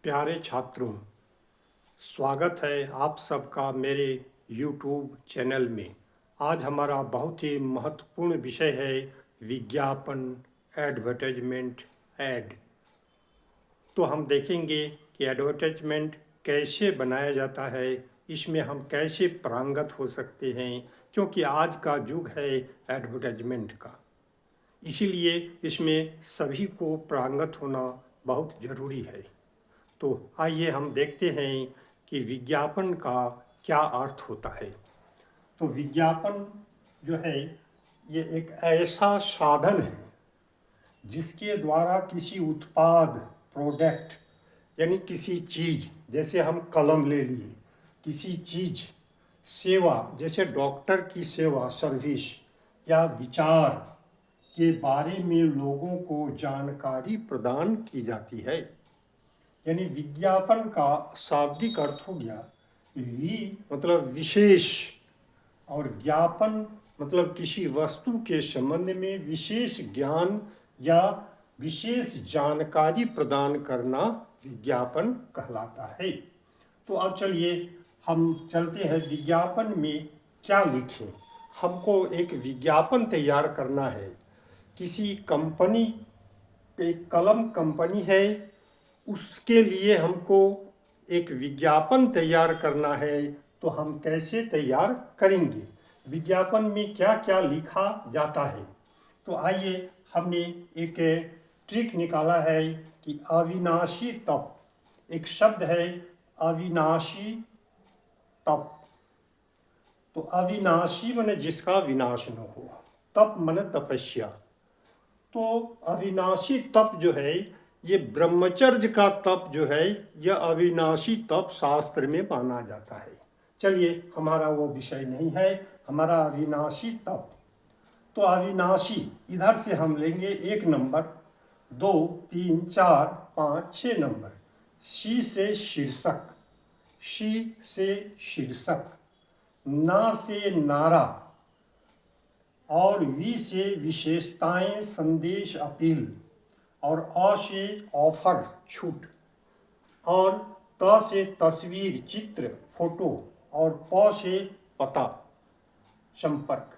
प्यारे छात्रों, स्वागत है आप सबका मेरे YouTube चैनल में। आज हमारा बहुत ही महत्वपूर्ण विषय है विज्ञापन, एडवर्टाइजमेंट, ऐड। तो हम देखेंगे कि एडवर्टाइजमेंट कैसे बनाया जाता है, इसमें हम कैसे पारंगत हो सकते हैं, क्योंकि आज का युग है एडवर्टाइजमेंट का। इसीलिए इसमें सभी को पारंगत होना बहुत ज़रूरी है। तो आइए हम देखते हैं कि विज्ञापन का क्या अर्थ होता है। तो विज्ञापन जो है ये एक ऐसा साधन है जिसके द्वारा किसी उत्पाद, प्रोडक्ट यानी किसी चीज़, जैसे हम कलम ले लिए, किसी चीज़, सेवा जैसे डॉक्टर की सेवा, सर्विस या विचार के बारे में लोगों को जानकारी प्रदान की जाती है। यानी विज्ञापन का शाब्दिक अर्थ हो गया मतलब विशेष, और ज्ञापन मतलब किसी वस्तु के संबंध में विशेष ज्ञान या विशेष जानकारी प्रदान करना विज्ञापन कहलाता है। तो अब चलिए हम चलते हैं विज्ञापन में क्या लिखें। हमको एक विज्ञापन तैयार करना है। किसी कंपनी, एक कलम कंपनी है, उसके लिए हमको एक विज्ञापन तैयार करना है। तो हम कैसे तैयार करेंगे, विज्ञापन में क्या क्या लिखा जाता है। तो आइए, हमने एक ट्रिक निकाला है कि अविनाशी तप, एक शब्द है अविनाशी तप। तो अविनाशी माने जिसका विनाश न हो, तप माने तपस्या। तो अविनाशी तप जो है, ये ब्रह्मचर्य का तप जो है, यह अविनाशी तप शास्त्र में माना जाता है। चलिए, हमारा वो विषय नहीं है, हमारा अविनाशी तप। तो अविनाशी इधर से हम लेंगे 1 नंबर, 2, 3, 4, 5, 6 नंबर। शी से शीर्षक, शी से शीर्षक, ना से नारा, और वी से विशेषताएं, संदेश, अपील, और अ से ऑफर, छूट, और त से तस्वीर, चित्र, फोटो, और प से पता, संपर्क।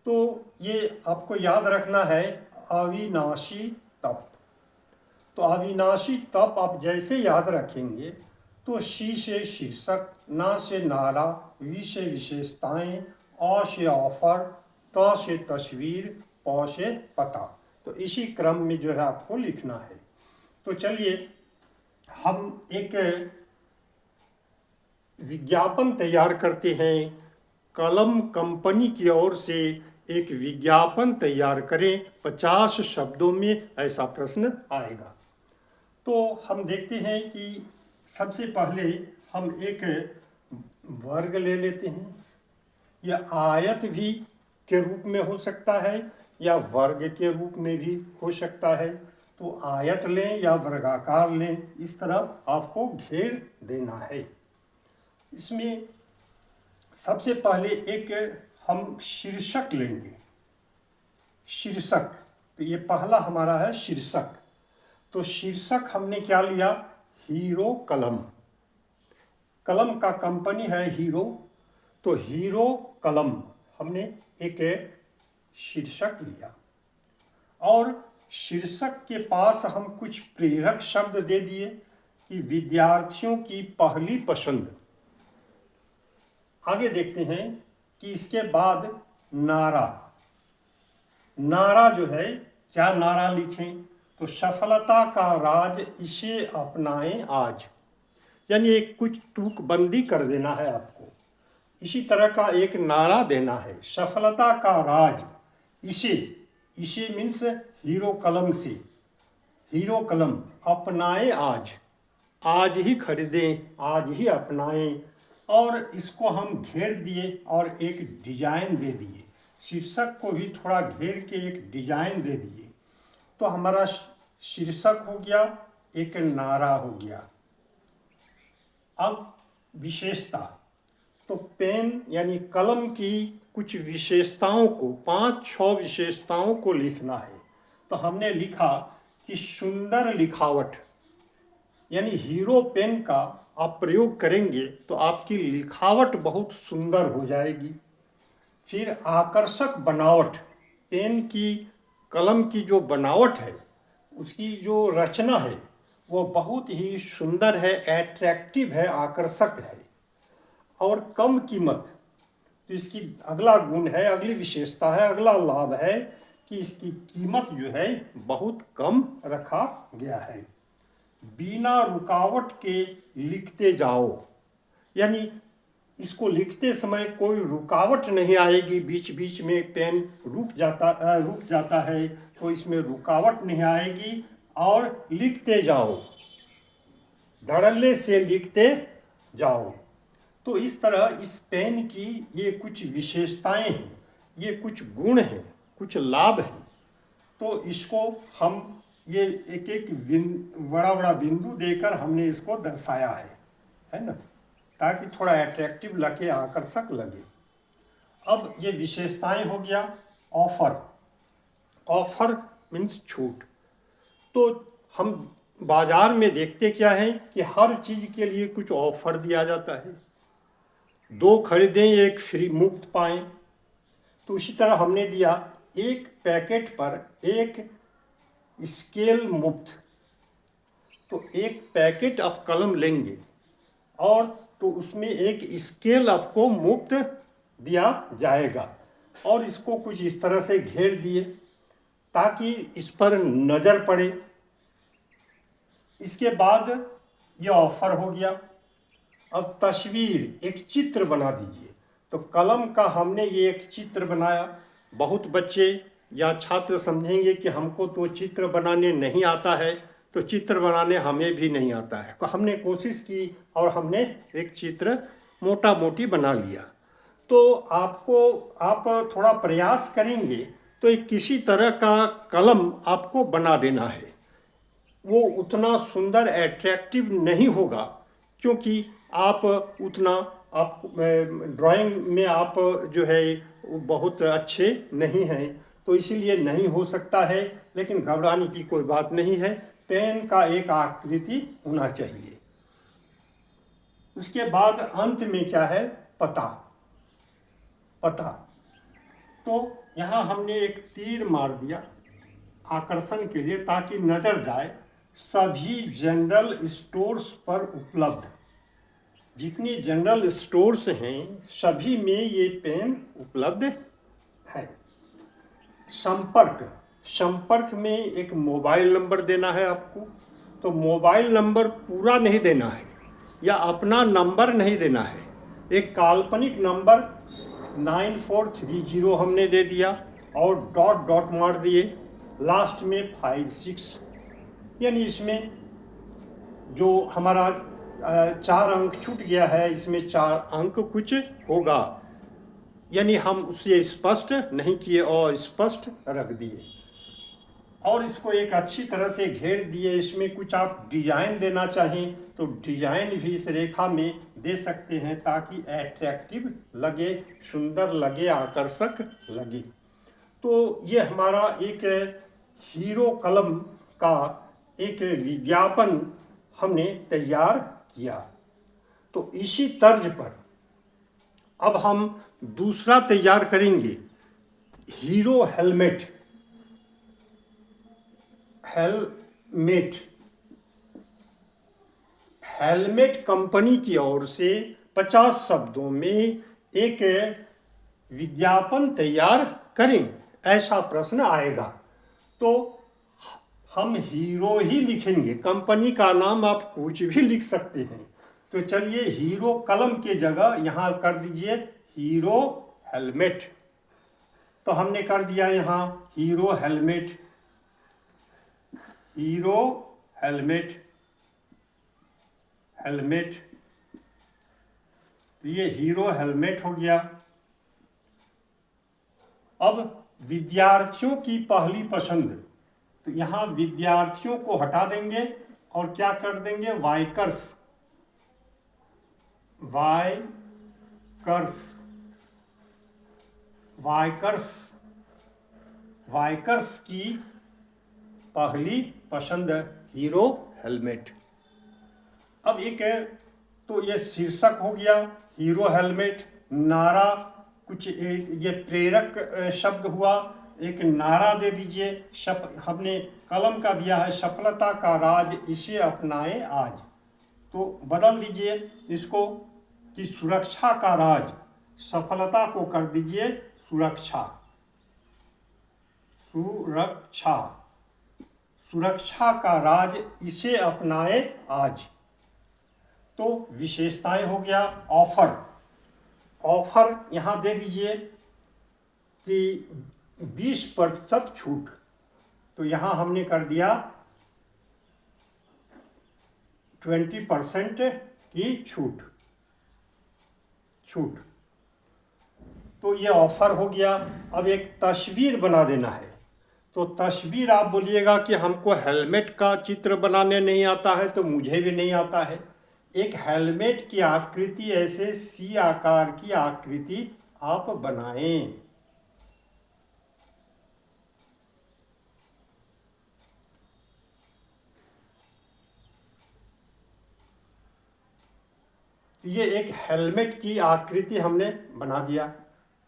तो ये आपको याद रखना है अविनाशी तप। तो अविनाशी तप आप जैसे याद रखेंगे, तो शी से शीर्षक, ना से नारा, वी से विशेषताएं, अ से ऑफर, त से तस्वीर, प से पता। तो इसी क्रम में जो है आपको लिखना है। तो चलिए, हम एक विज्ञापन तैयार करते हैं। कलम कंपनी की ओर से एक विज्ञापन तैयार करें, 50 शब्दों में, ऐसा प्रश्न आएगा। तो हम देखते हैं कि सबसे पहले हम एक वर्ग ले लेते हैं। यह आयत भी के रूप में हो सकता है या वर्ग के रूप में भी हो सकता है। तो आयत लें या वर्गाकार लें, इस तरफ आपको घेर देना है। इसमें सबसे पहले एक हम शीर्षक लेंगे। शीर्षक, तो ये पहला हमारा है शीर्षक। तो शीर्षक हमने क्या लिया, हीरो कलम। कलम का कंपनी है हीरो, तो हीरो कलम हमने एक शीर्षक लिया। और शीर्षक के पास हम कुछ प्रेरक शब्द दे दिए कि विद्यार्थियों की पहली पसंद। आगे देखते हैं कि इसके बाद नारा। नारा जो है, क्या नारा लिखें, तो सफलता का राज इसे अपनाएं आज। यानी एक कुछ तुकबंदी कर देना है आपको। इसी तरह का एक नारा देना है, सफलता का राज इसे, इसे मीन्स हीरो कलम से, हीरो कलम अपनाएं आज, आज ही खरीदें, आज ही अपनाएं। और इसको हम घेर दिए और एक डिजाइन दे दिए, शीर्षक को भी थोड़ा घेर के एक डिजाइन दे दिए। तो हमारा शीर्षक हो गया, एक नारा हो गया। अब विशेषता, तो पेन यानी कलम की कुछ विशेषताओं को, 5-6 विशेषताओं को लिखना है। तो हमने लिखा कि सुंदर लिखावट, यानी हीरो पेन का आप प्रयोग करेंगे तो आपकी लिखावट बहुत सुंदर हो जाएगी। फिर आकर्षक बनावट, पेन की कलम की जो बनावट है, उसकी जो रचना है वो बहुत ही सुंदर है, एट्रैक्टिव है, आकर्षक है। और कम कीमत, तो इसकी अगला गुण है, अगली विशेषता है, अगला लाभ है कि इसकी कीमत जो है बहुत कम रखा गया है। बिना रुकावट के लिखते जाओ, यानी इसको लिखते समय कोई रुकावट नहीं आएगी, बीच बीच में पेन रुक जाता है तो इसमें रुकावट नहीं आएगी, और लिखते जाओ, धड़ल्ले से लिखते जाओ। तो इस तरह इस पेन की ये कुछ विशेषताएं हैं, ये कुछ गुण हैं, कुछ लाभ हैं। तो इसको हम ये एक एक बड़ा बड़ा बिंदु देकर हमने इसको दर्शाया है ना, ताकि थोड़ा अट्रैक्टिव लगे, आकर्षक लगे। अब ये विशेषताएं हो गया। ऑफर, ऑफर मीन्स छूट। तो हम बाजार में देखते क्या है कि हर चीज़ के लिए कुछ ऑफर दिया जाता है, 2 खरीदें 1 फ्री मुफ्त पाएं। तो उसी तरह हमने दिया, एक पैकेट पर 1 स्केल मुफ्त। तो एक पैकेट आप कलम लेंगे और तो उसमें 1 स्केल आपको मुफ्त दिया जाएगा, और इसको कुछ इस तरह से घेर दिए ताकि इस पर नज़र पड़े। इसके बाद ये ऑफर हो गया। अब तस्वीर, एक चित्र बना दीजिए। तो कलम का हमने ये एक चित्र बनाया। बहुत बच्चे या छात्र समझेंगे कि हमको तो चित्र बनाने नहीं आता है, तो चित्र बनाने हमें भी नहीं आता है। तो हमने कोशिश की और हमने एक चित्र मोटा मोटी बना लिया। तो आप थोड़ा प्रयास करेंगे तो एक किसी तरह का कलम आपको बना देना है। वो उतना सुंदर एट्रैक्टिव नहीं होगा, क्योंकि आप उतना आप ड्राइंग में आप जो है बहुत अच्छे नहीं हैं, तो इसीलिए नहीं हो सकता है। लेकिन घबराने की कोई बात नहीं है, पेन का एक आकृति होना चाहिए। उसके बाद अंत में क्या है, पता। तो यहाँ हमने एक तीर मार दिया आकर्षण के लिए, ताकि नजर जाए। सभी जनरल स्टोर्स पर उपलब्ध, जितनी जनरल स्टोर्स हैं सभी में ये पेन उपलब्ध है। संपर्क में एक मोबाइल नंबर देना है आपको। तो मोबाइल नंबर पूरा नहीं देना है या अपना नंबर नहीं देना है, एक काल्पनिक नंबर 9430 हमने दे दिया और डॉट डॉट मार दिए, लास्ट में 56। यानी इसमें जो हमारा 4 अंक छूट गया है, इसमें 4 अंक कुछ होगा, यानी हम उसे स्पष्ट नहीं किए और स्पष्ट रख दिए। और इसको एक अच्छी तरह से घेर दिए। इसमें कुछ आप डिजाइन देना चाहें तो डिजाइन भी इस रेखा में दे सकते हैं, ताकि एट्रैक्टिव लगे, सुंदर लगे, आकर्षक लगे। तो ये हमारा एक हीरो कलम का एक विज्ञापन हमने तैयार किया। तो इसी तर्ज पर अब हम दूसरा तैयार करेंगे, हीरो हेलमेट। हेलमेट कंपनी की ओर से 50 शब्दों में एक विज्ञापन तैयार करें, ऐसा प्रश्न आएगा। तो हम हीरो ही लिखेंगे, कंपनी का नाम आप कुछ भी लिख सकते हैं। तो चलिए हीरो कलम के जगह यहाँ कर दीजिए हीरो हेलमेट। तो हमने कर दिया यहाँ hero helmet, hero helmet, helmet. तो ये हीरो हेलमेट हो गया। अब विद्यार्थियों की पहली पसंद, तो यहाँ विद्यार्थियों को हटा देंगे और क्या कर देंगे, वाइकर्स। वाइकर्स की पहली पसंद हीरो हेलमेट। अब एक तो ये शीर्षक हो गया, हीरो हेलमेट, नारा कुछ ये प्रेरक शब्द हुआ, एक नारा दे दीजिए। हमने कलम का दिया है, सफलता का राज इसे अपनाए आज, तो बदल दीजिए इसको कि सुरक्षा का राज, सफलता को कर दीजिए सुरक्षा, सुरक्षा, सुरक्षा का राज इसे अपनाए आज। तो विशेषताएं हो गया, ऑफर, ऑफर यहाँ दे दीजिए कि 20% छूट, तो यहाँ हमने कर दिया 20% की छूट, छूट, तो ये ऑफर हो गया। अब एक तस्वीर बना देना है, तो तस्वीर आप बोलिएगा कि हमको हेलमेट का चित्र बनाने नहीं आता है, तो मुझे भी नहीं आता है। एक हेलमेट की आकृति, ऐसे सी आकार की आकृति आप बनाएं। ये एक हेलमेट की आकृति हमने बना दिया,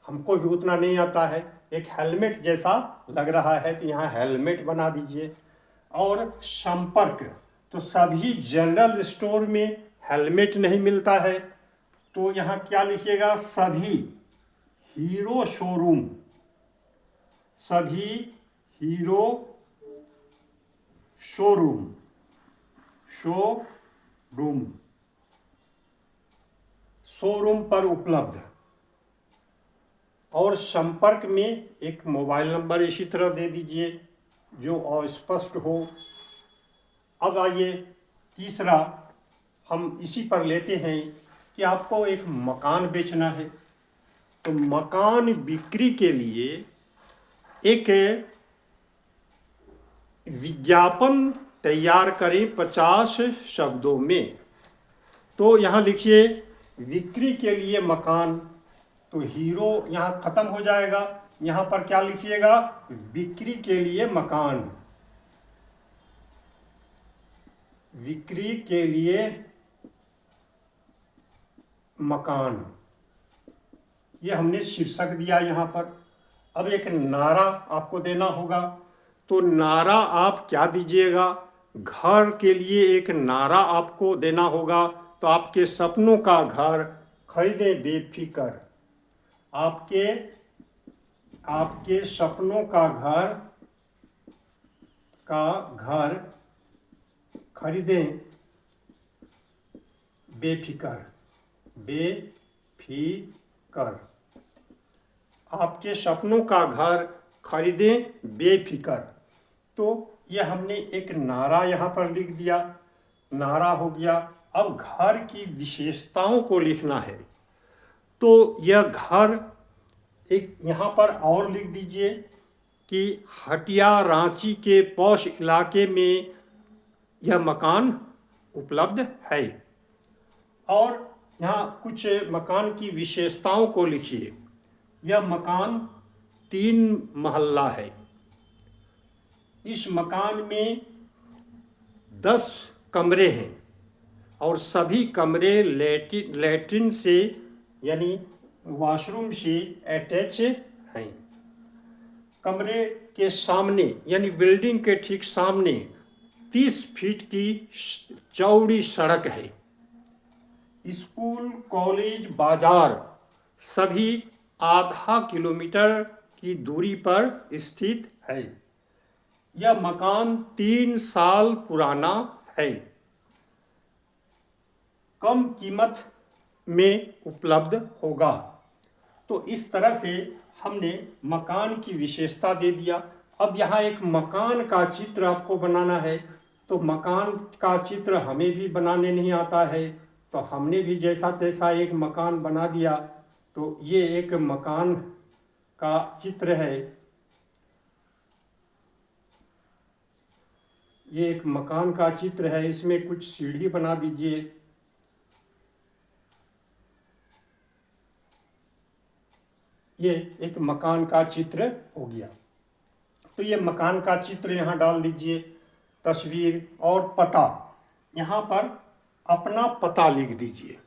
हमको भी उतना नहीं आता है, एक हेलमेट जैसा लग रहा है, तो यहाँ हेलमेट बना दीजिए। और संपर्क, तो सभी जनरल स्टोर में हेलमेट नहीं मिलता है, तो यहाँ क्या लिखिएगा, सभी हीरो शोरूम, सभी हीरो शोरूम, शोरूम, शोरूम पर उपलब्ध। और संपर्क में एक मोबाइल नंबर इसी तरह दे दीजिए जो अस्पष्ट हो। अब आइए तीसरा, हम इसी पर लेते हैं कि आपको एक मकान बेचना है, तो मकान बिक्री के लिए एक विज्ञापन तैयार करें 50 शब्दों में। तो यहाँ लिखिए बिक्री के लिए मकान, तो हीरो यहाँ खत्म हो जाएगा, यहाँ पर क्या लिखिएगा, बिक्री के लिए मकान, बिक्री के लिए मकान, ये हमने शीर्षक दिया यहाँ पर। अब एक नारा आपको देना होगा, तो नारा आप क्या दीजिएगा, घर के लिए एक नारा आपको देना होगा। तो आपके सपनों का घर खरीदे बेफिक्र, आपके सपनों का घर खरीदें बेफिक्र, बेफिक्र, आपके सपनों का घर खरीदें बेफिक्र। तो ये हमने एक नारा यहाँ पर लिख दिया, नारा हो गया। अब घर की विशेषताओं को लिखना है, तो यह घर एक यहाँ पर और लिख दीजिए कि हटिया रांची के पॉश इलाके में यह मकान उपलब्ध है। और यहाँ कुछ मकान की विशेषताओं को लिखिए। यह मकान 3 महल्ला है, इस मकान में 10 कमरे हैं और सभी कमरे लैट्रिन से यानी वॉशरूम से अटैच हैं। कमरे के सामने यानी बिल्डिंग के ठीक सामने 30 फीट की चौड़ी सड़क है। स्कूल, कॉलेज, बाजार सभी आधा किलोमीटर की दूरी पर स्थित है। यह मकान 3 साल पुराना है, कम कीमत में उपलब्ध होगा। तो इस तरह से हमने मकान की विशेषता दे दिया। अब यहाँ एक मकान का चित्र आपको बनाना है, तो मकान का चित्र हमें भी बनाने नहीं आता है, तो हमने भी जैसा तैसा एक मकान बना दिया। तो ये एक मकान का चित्र है, ये एक मकान का चित्र है, इसमें कुछ सीढ़ी बना दीजिए। ये एक मकान का चित्र हो गया। तो ये मकान का चित्र यहाँ डाल दीजिए, तस्वीर और पता। यहाँ पर अपना पता लिख दीजिए।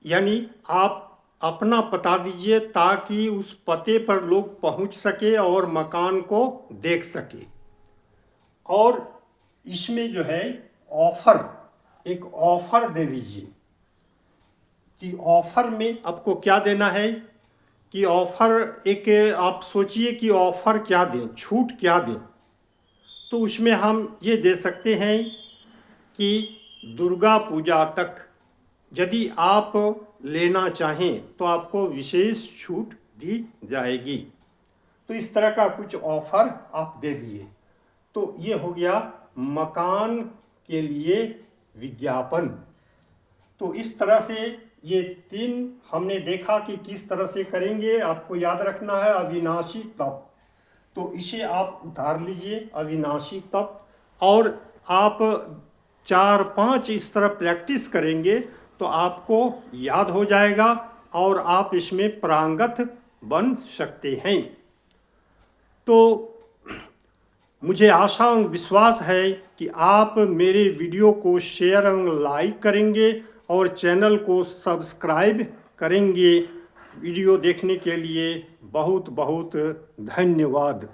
यानी आप अपना पता दीजिए ताकि उस पते पर लोग पहुंच सके और मकान को देख सके। और इसमें जो है ऑफर, एक ऑफर दे दीजिए कि ऑफर में आपको क्या देना है कि ऑफर एक, आप सोचिए कि ऑफर क्या दें, छूट क्या दें। तो उसमें हम ये दे सकते हैं कि दुर्गा पूजा तक यदि आप लेना चाहें तो आपको विशेष छूट दी जाएगी। तो इस तरह का कुछ ऑफर आप दे दिए। तो ये हो गया मकान के लिए विज्ञापन। तो इस तरह से ये 3 हमने देखा कि किस तरह से करेंगे। आपको याद रखना है अविनाशी तप। तो इसे आप उतार लीजिए अविनाशी तप, और आप 4-5 इस तरह प्रैक्टिस करेंगे तो आपको याद हो जाएगा और आप इसमें पारंगत बन सकते हैं। तो मुझे आशा और विश्वास है कि आप मेरे वीडियो को शेयर और लाइक करेंगे और चैनल को सब्सक्राइब करेंगे। वीडियो देखने के लिए बहुत बहुत धन्यवाद।